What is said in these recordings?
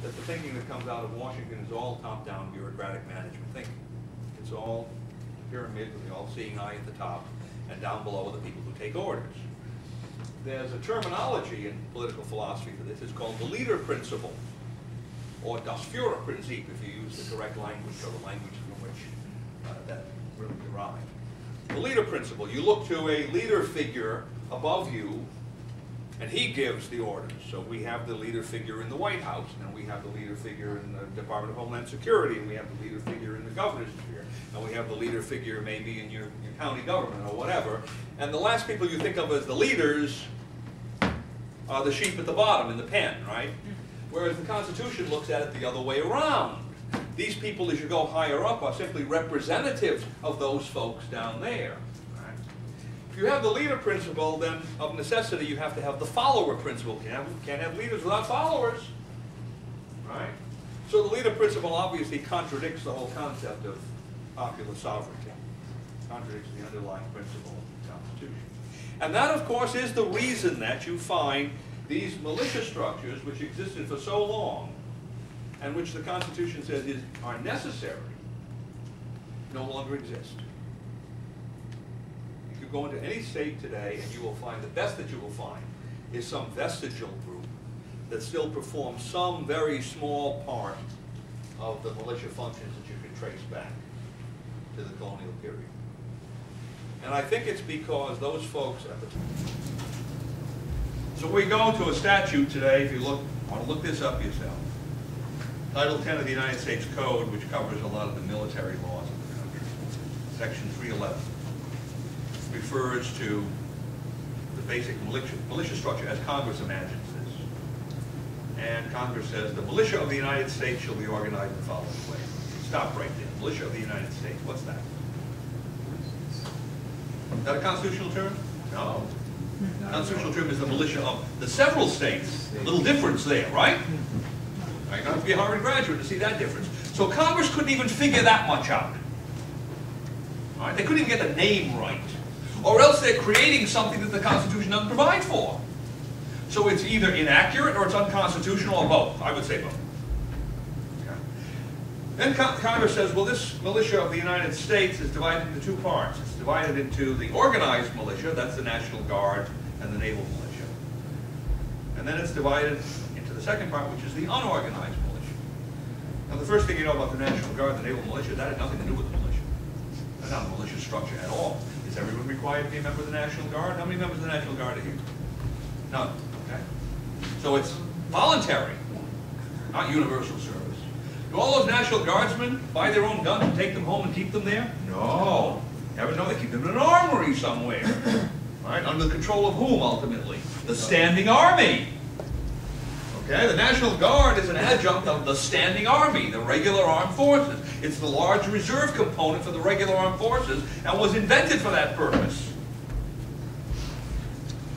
that the thinking that comes out of Washington is all top-down bureaucratic management thinking. It's all pyramid with the all-seeing eye at the top, and down below are the people who take orders. There's a terminology in political philosophy for this. It's called the leader principle, or das Führerprinzip, if you use the correct language, or the language from which that really derived. The leader principle, you look to a leader figure above you, and he gives the orders. So we have the leader figure in the White House, and we have the leader figure in the Department of Homeland Security, and we have the leader figure in the governor's sphere, and we have the leader figure maybe in your county government or whatever. And the last people you think of as the leaders are the sheep at the bottom in the pen, right? Whereas the Constitution looks at it the other way around. These people, as you go higher up, are simply representatives of those folks down there. Right? If you have the leader principle, then of necessity you have to have the follower principle. You can't have leaders without followers. Right? So the leader principle obviously contradicts the whole concept of popular sovereignty. Contradicts the underlying principle of the Constitution. And that, of course, is the reason that you find these militia structures, which existed for so long, and which the Constitution says are necessary, no longer exist. You could go into any state today, and you will find the best that you will find is some vestigial group that still performs some very small part of the militia functions that you can trace back to the colonial period. And I think it's because those folks at the time. So we go to a statute today, if you want to look this up yourself. Title 10 of the United States Code, which covers a lot of the military laws of the country. Section 311 refers to the basic militia structure as Congress imagines this. And Congress says the militia of the United States shall be organized in the following way. Stop right there. Militia of the United States. What's that? Is that a constitutional term? No. Constitutional term is the militia of the several states. A little difference there, right? You don't have to be a Harvard graduate to see that difference. So Congress couldn't even figure that much out. All right? They couldn't even get the name right. Or else they're creating something that the Constitution doesn't provide for. So it's either inaccurate or it's unconstitutional or both. I would say both. Okay. Then Congress says, well, this militia of the United States is divided into two parts. It's divided into the organized militia, that's the National Guard, and the naval militia. And then it's divided into the second part, which is the unorganized militia. Now, the first thing you know about the National Guard and the naval militia, that had nothing to do with the militia. That's not a militia structure at all. Is everyone required to be a member of the National Guard? How many members of the National Guard are here? None. Okay. So it's voluntary, not universal service. Do all those National Guardsmen buy their own guns and take them home and keep them there? No. Never know. They keep them in an armory somewhere. Right? Under the control of whom, ultimately? The Standing Army. Okay? The National Guard is an adjunct of the Standing Army, the regular armed forces. It's the large reserve component for the regular armed forces and was invented for that purpose.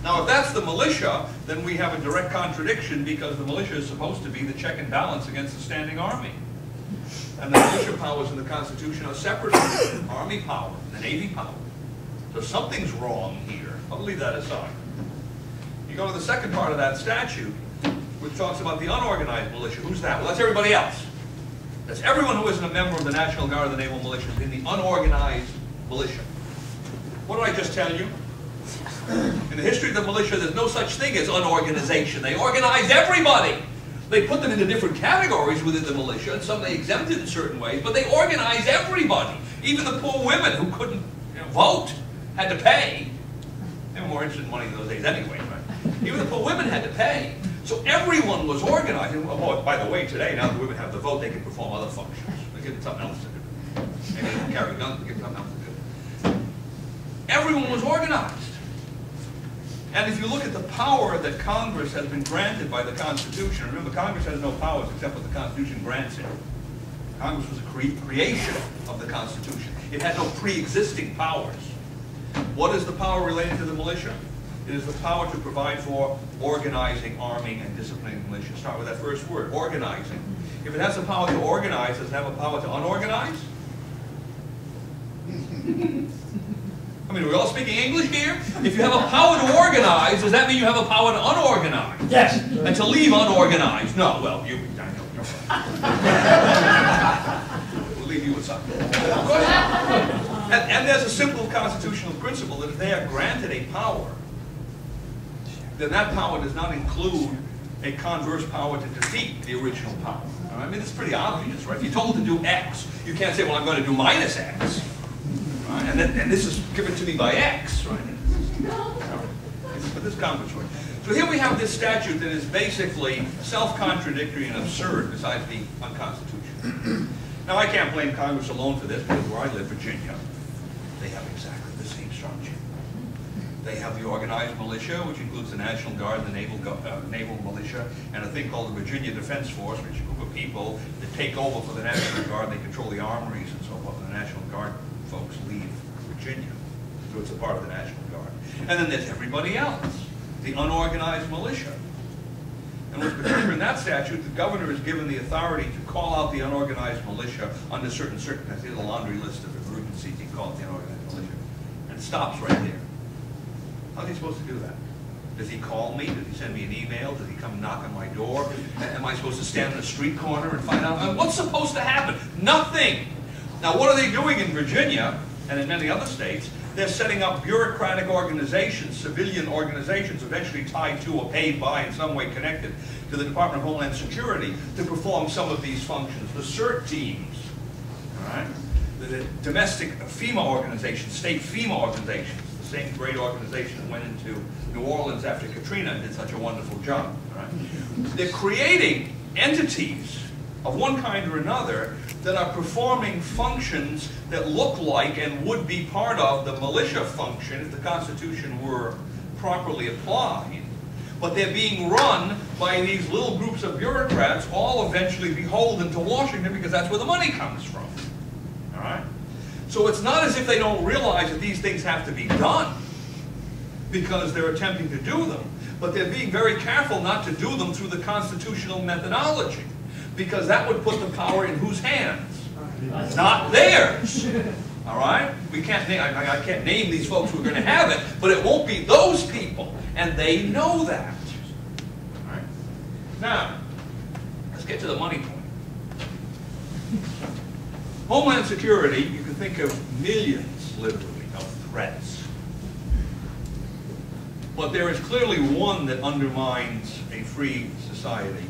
Now, if that's the militia, then we have a direct contradiction because the militia is supposed to be the check and balance against the Standing Army. And the militia powers in the Constitution are separate from the Army power, the Navy power. So something's wrong here. I'll leave that aside. You go to the second part of that statute, which talks about the unorganized militia. Who's that? Well, that's everybody else. That's everyone who isn't a member of the National Guard or the naval militia in the unorganized militia. What did I just tell you? In the history of the militia, there's no such thing as unorganization. They organize everybody. They put them into different categories within the militia, and some they exempted in certain ways, but they organize everybody. Even the poor women who couldn't vote had to pay. They were more interested in money in those days anyway, right? Even the poor women had to pay. So everyone was organized. And, oh, by the way, today, now that women have the vote, they can perform other functions. They get something else to do. Maybe they can carry guns, they get something else to do. Everyone was organized. And if you look at the power that Congress has been granted by the Constitution, remember, Congress has no powers except what the Constitution grants it. Congress was a creation of the Constitution. It had no pre-existing powers. What is the power related to the militia? It is the power to provide for organizing, arming, and disciplining the militia. Start with that first word, organizing. If it has the power to organize, does it have a power to unorganize? I mean, are we all speaking English here? If you have a power to organize, does that mean you have a power to unorganize? Yes. And to leave unorganized? No, well, I know, you're right. We'll leave you with something. Of course not. And there's a simple constitutional principle that if they are granted a power, then that power does not include a converse power to defeat the original power. I mean, it's pretty obvious, right? If you're told to do X, you can't say, well, I'm going to do minus X. Right? And this is given to me by X, right? But this Congress, right? So here we have this statute that is basically self-contradictory and absurd, besides being unconstitutional. Now, I can't blame Congress alone for this, because where I live, Virginia, they have exactly the same structure. They have the organized militia, which includes the National Guard, the Naval Militia, and a thing called the Virginia Defense Force, which is a group of people that take over for the National Guard. They control the armories and so forth. And the National Guard folks leave Virginia, so it's a part of the National Guard. And then there's everybody else, the unorganized militia. And what's particular in that statute, the governor is given the authority to call out the unorganized militia under certain circumstances. There's a laundry list of emergencies. He calls the unorganized militia. And it stops right there. How's he supposed to do that? Does he call me? Does he send me an email? Does he come knock on my door? Am I supposed to stand in a street corner and find out? What's supposed to happen? Nothing. Now, what are they doing in Virginia and in many other states? They're setting up bureaucratic organizations, civilian organizations, eventually tied to or paid by, in some way connected to the Department of Homeland Security, to perform some of these functions. The CERT teams, all right? The domestic FEMA organizations, state FEMA organizations, the same great organization that went into New Orleans after Katrina and did such a wonderful job. Right? They're creating entities of one kind or another that are performing functions that look like and would be part of the militia function if the Constitution were properly applied. But they're being run by these little groups of bureaucrats, all eventually beholden to Washington because that's where the money comes from. All right? So it's not as if they don't realize that these things have to be done because they're attempting to do them, but they're being very careful not to do them through the constitutional methodology, because that would put the power in whose hands? Not theirs. All right? We can't name, I can't name these folks who are going to have it, but it won't be those people, and they know that. All right? Now, let's get to the money point. Homeland Security, you can think of millions, literally, of threats. But there is clearly one that undermines a free society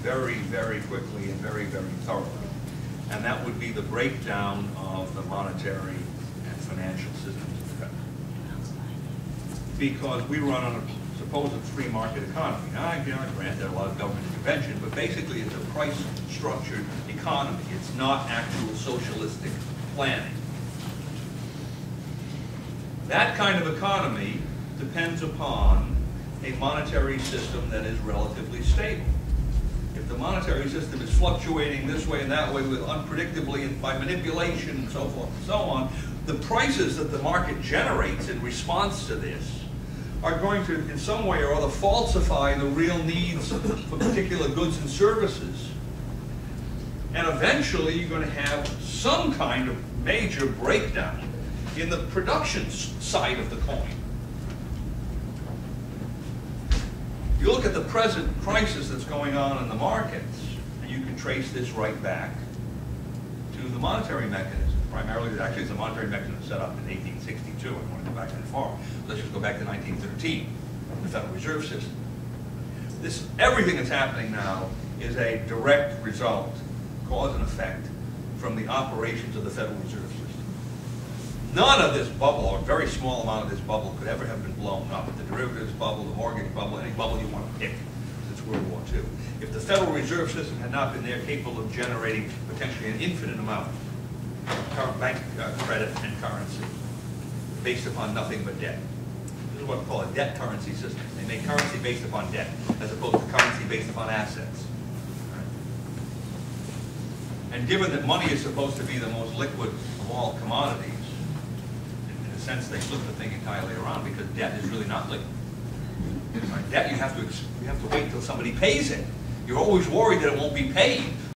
very, very quickly and very, very thoroughly. And that would be the breakdown of the monetary and financial systems of the country. Because we run on a supposed free market economy. Now, I grant there a lot of government intervention, but basically it's a price-structured economy. It's not actual socialistic planning. That kind of economy depends upon a monetary system that is relatively stable. If the monetary system is fluctuating this way and that way with unpredictably and by manipulation and so forth and so on, the prices that the market generates in response to this are going to, in some way or other, falsify the real needs for particular goods and services. And eventually you're going to have some kind of major breakdown in the production side of the coin. You look at the present crisis that's going on in the markets, and you can trace this right back to the monetary mechanism. Primarily, actually, it's a monetary mechanism set up in 1862. I don't want to go back that far. Let's just go back to 1913, the Federal Reserve System. Everything that's happening now is a direct result, cause and effect, from the operations of the Federal Reserve System. None of this bubble, or a very small amount of this bubble, could ever have been blown up. The derivatives bubble, the mortgage bubble, any bubble you want to pick since World War II. If the Federal Reserve System had not been there, capable of generating potentially an infinite amount of current bank credit and currency based upon nothing but debt. This is what we call a debt currency system. They make currency based upon debt, as opposed to currency based upon assets. Right? And given that money is supposed to be the most liquid of all commodities, in a sense they flip the thing entirely around, because debt is really not liquid. Right? Debt, you have to wait until somebody pays it. You're always worried that it won't be paid.